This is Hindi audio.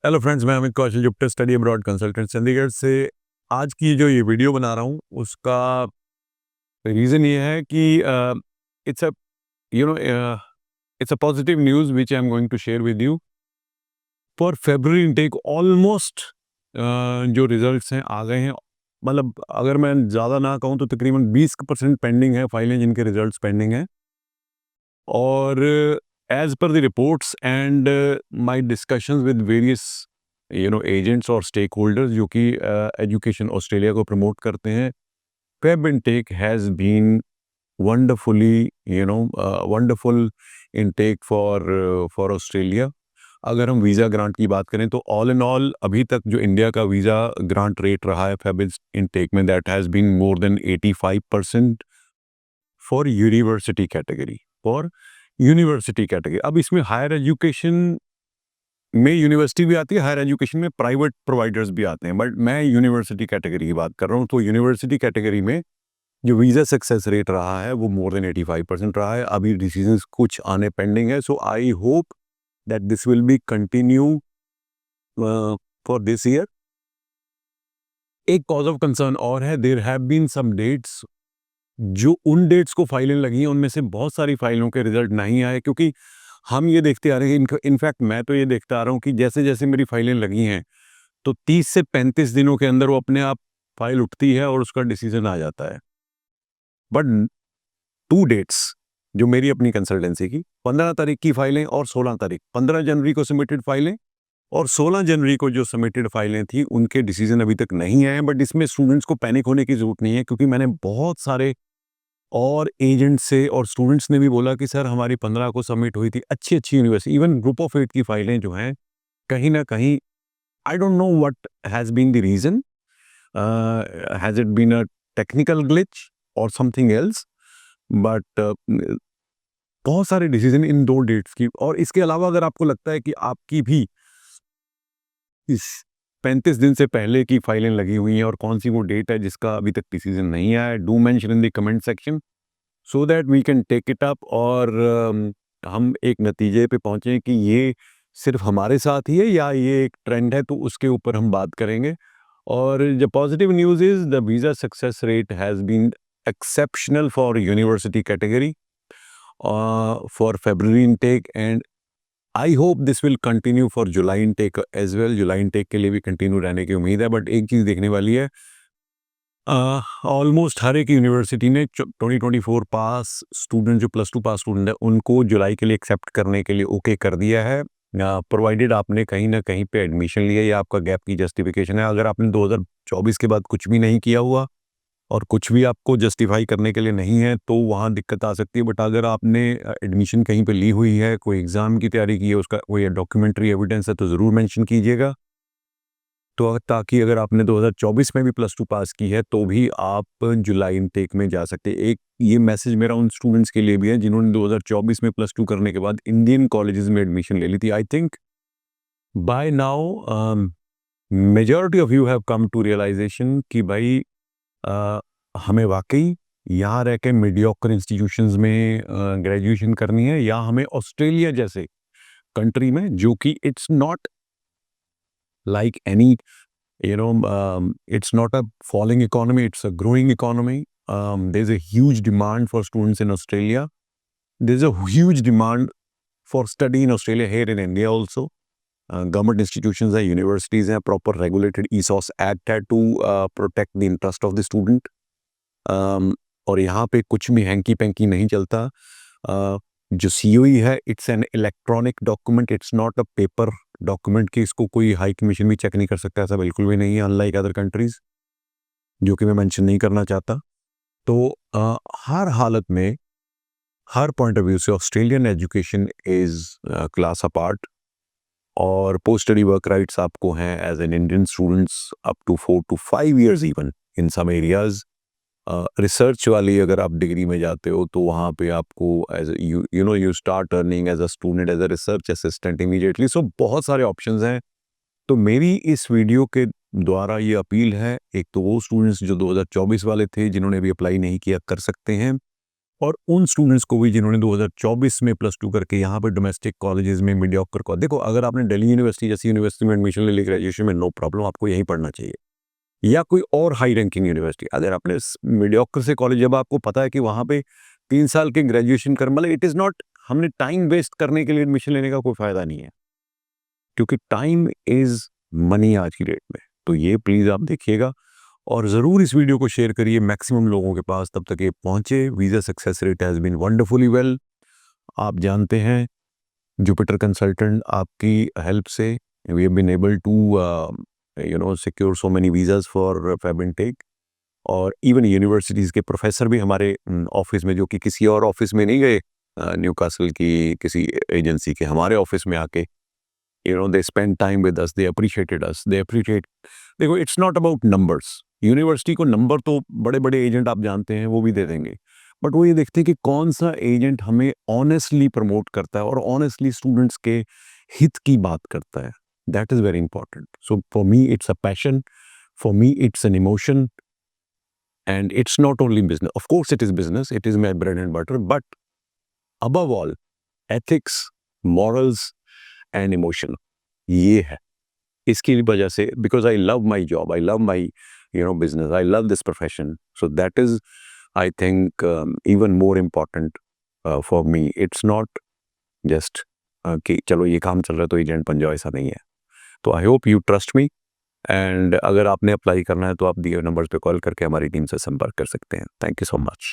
हेलो फ्रेंड्स, मैं अमित कौशल जुप्टे स्टडी अब्रॉड कंसल्टेंट चंडीगढ़ से। आज की जो ये वीडियो बना रहा हूँ उसका रीज़न ये है कि it's a you know it's a positive news which I am going to share with you for February intake. Almost जो रिजल्ट्स हैं आ गए हैं। मतलब अगर मैं ज़्यादा ना कहूँ तो तकरीबन 20% पेंडिंग है फाइलें जिनके रिजल्ट्स पेंडिंग हैं। और as per the reports and my discussions with various agents और स्टेक होल्डर्स जो कि एजुकेशन ऑस्ट्रेलिया को प्रमोट करते हैं, Feb intake has been wonderfully wonderful intake for Australia. अगर हम वीज़ा ग्रांट की बात करें तो ऑल इन ऑल अभी तक जो इंडिया का वीज़ा ग्रांट रेट रहा है फेब इनटेक में, that has been more than 85% for university category. अब इसमें हायर एजुकेशन में यूनिवर्सिटी भी आती है, हायर एजुकेशन में प्राइवेट प्रोवाइडर्स भी आते हैं, बट मैं यूनिवर्सिटी कैटेगरी की बात कर रहा हूँ। तो यूनिवर्सिटी कैटेगरी में जो वीज़ा सक्सेस रेट रहा है वो मोर देन 85% रहा है। अभी डिसीजंस कुछ आने पेंडिंग है, so I hope that this will be continue for this year. एक कॉज ऑफ कंसर्न और है, there have been some debts, जो उन डेट्स को फाइलें लगी हैं उनमें से बहुत सारी फाइलों के रिजल्ट नहीं आए, क्योंकि हम ये देखते आ रहे हैं, इनफैक्ट मैं तो ये देखता आ रहा हूँ कि जैसे जैसे मेरी फाइलें लगी हैं तो 30 से 35 दिनों के अंदर वो अपने आप फाइल उठती है और उसका डिसीजन आ जाता है। बट टू डेट्स जो मेरी अपनी कंसल्टेंसी की, 15 तारीख की फाइलें और 16 तारीख, 15 जनवरी को सबमिटेड फाइलें और 16 जनवरी को जो सबमिटेड फाइलें थी उनके डिसीजन अभी तक नहीं आए। बट इसमें स्टूडेंट्स को पैनिक होने की जरूरत नहीं है, क्योंकि मैंने बहुत सारे और एजेंट से और स्टूडेंट्स ने भी बोला कि सर हमारी 15 को सबमिट हुई थी, अच्छी अच्छी यूनिवर्सिटी, इवन ग्रुप ऑफ 8 की फाइलें जो हैं कहीं ना कहीं, I don't know what has been the reason, has it been a technical glitch or something else, but बहुत सारे डिसीजन इन 2 डेट्स की। और इसके अलावा अगर आपको लगता है कि आपकी भी इस 35 दिन से पहले की फाइलें लगी हुई हैं और कौन सी वो डेट है जिसका अभी तक डिसीजन नहीं आया है, do mention in the comment section so that we can take it up और हम एक नतीजे पे पहुंचे कि ये सिर्फ हमारे साथ ही है या ये एक ट्रेंड है, तो उसके ऊपर हम बात करेंगे। और the positive news is the visa success rate has been exceptional for university category for February intake, and I hope this will continue for July intake as well. जुलाई इनटेक के लिए भी कंटिन्यू रहने की उम्मीद है। बट एक चीज़ देखने वाली है, ऑलमोस्ट हर एक यूनिवर्सिटी ने 2024 पास स्टूडेंट, जो +2 पास स्टूडेंट है, उनको जुलाई के लिए एक्सेप्ट करने के लिए ओके कर दिया है, प्रोवाइडेड आपने कहीं ना कहीं पे एडमिशन लिया या आपका गैप की जस्टिफिकेशन है। अगर आपने 2024 के बाद कुछ भी नहीं किया हुआ और कुछ भी आपको जस्टिफाई करने के लिए नहीं है तो वहाँ दिक्कत आ सकती है। बट अगर आपने एडमिशन कहीं पे ली हुई है, कोई एग्ज़ाम की तैयारी की है, उसका कोई डॉक्यूमेंट्री एविडेंस है, तो ज़रूर मेंशन कीजिएगा। तो ताकि अगर आपने 2024 में भी +2 पास की है तो भी आप जुलाई इनटेक में जा सकते हैं। एक ये मैसेज मेरा उन स्टूडेंट्स के लिए भी है जिन्होंने 2024 में +2 करने के बाद इंडियन कॉलेजेस में एडमिशन ले ली थी। I think by now majority of you have come to realization कि भाई हमें वाकई यहाँ रह के मीडियोकर इंस्टीट्यूशंस में ग्रेजुएशन करनी है, या हमें ऑस्ट्रेलिया जैसे कंट्री में, जो कि it's not like any it's not a falling economy, it's a growing economy. There's a huge demand for students in Australia. There's a huge demand for study in Australia here in India also. Government institutions and universities have proper regulated ESOS Act है to protect the interest of the student. और यहाँ पे कुछ भी हैंकी पैंकी नहीं चलता। जो COE है, it's an electronic document, it's not a paper document कि इसको कोई हाई कमीशन भी चेक नहीं कर सकता, ऐसा बिल्कुल भी नहीं है, अनलाइक अदर कंट्रीज, जो कि मैं मेंशन नहीं करना चाहता। तो हर हालत में, हर पॉइंट ऑफ व्यू से Australian education is class apart. और पोस्ट स्टडी वर्क राइट्स आपको हैं as an Indian students up to 4 to 5 years even in some areas. Research वाली अगर आप डिग्री में जाते हो तो वहाँ पे आपको as you start earning as a student as a research assistant immediately. So बहुत सारे ऑप्शंस हैं। तो मेरी इस वीडियो के द्वारा ये अपील है, एक तो वो स्टूडेंट्स जो 2024 वाले थे जिन्होंने अभी अप्लाई नहीं किया कर सकते हैं, और उन स्टूडेंट्स को भी जिन्होंने 2024 में +2 करके यहाँ पे डोमेस्टिक कॉलेजेस में मीडियोकर को देखो, अगर आपने दिल्ली यूनिवर्सिटी जैसी यूनिवर्सिटी में एडमिशन ले ली ग्रेजुएशन में, नो प्रॉब्लम, आपको यहीं पढ़ना चाहिए, या कोई और हाई रैंकिंग यूनिवर्सिटी। अगर आपने मीडियोकर से कॉलेज, जब आपको पता है कि वहाँ पे 3 साल के ग्रेजुएशन कर, मतलब इट इज़ नॉट, हमने टाइम वेस्ट करने के लिए एडमिशन लेने का कोई फ़ायदा नहीं है, क्योंकि टाइम इज़ मनी आज की डेट में। तो ये प्लीज़ आप देखिएगा और ज़रूर इस वीडियो को शेयर करिए मैक्सिमम लोगों के पास, तब तक ये पहुँचे। Visa success rate has been wonderfully well. आप जानते हैं जुपिटर कंसल्टेंट आपकी हेल्प से we have been able to secure so many visas for Feb intake. और इवन यूनिवर्सिटीज़ के प्रोफेसर भी हमारे ऑफिस में, जो कि किसी और ऑफिस में नहीं गए, न्यूकासल की किसी एजेंसी के, हमारे ऑफिस में आके they spend time with us, they appreciated us, they appreciate. देखो, it's not about numbers. University को नंबर तो बड़े-बड़े एजेंट आप जानते हैं वो भी दे देंगे, बट वो ये देखते हैं कि कौन-सा एजेंट हमें ऑनेस्टली प्रमोट करता है और ऑनेस्टली स्टूडेंट्स के हित की बात करता है। That is very important. So for me it's a passion, for me it's an emotion, and it's not only business. Of course it is business, it is my bread and butter, but above all ethics, morals and emotion, ये है। इसकी वजह से, because I love my job, I love my business, I love this profession, so that is, I think, even more important for me. It's not just कि चलो ये काम चल रहा है तो एजेंट बन जाओ, ऐसा नहीं है। तो I hope you trust me, and अगर आपने अप्लाई करना है तो आप दिए नंबर्स पे कॉल करके हमारी टीम से संपर्क कर सकते हैं। Thank you so much.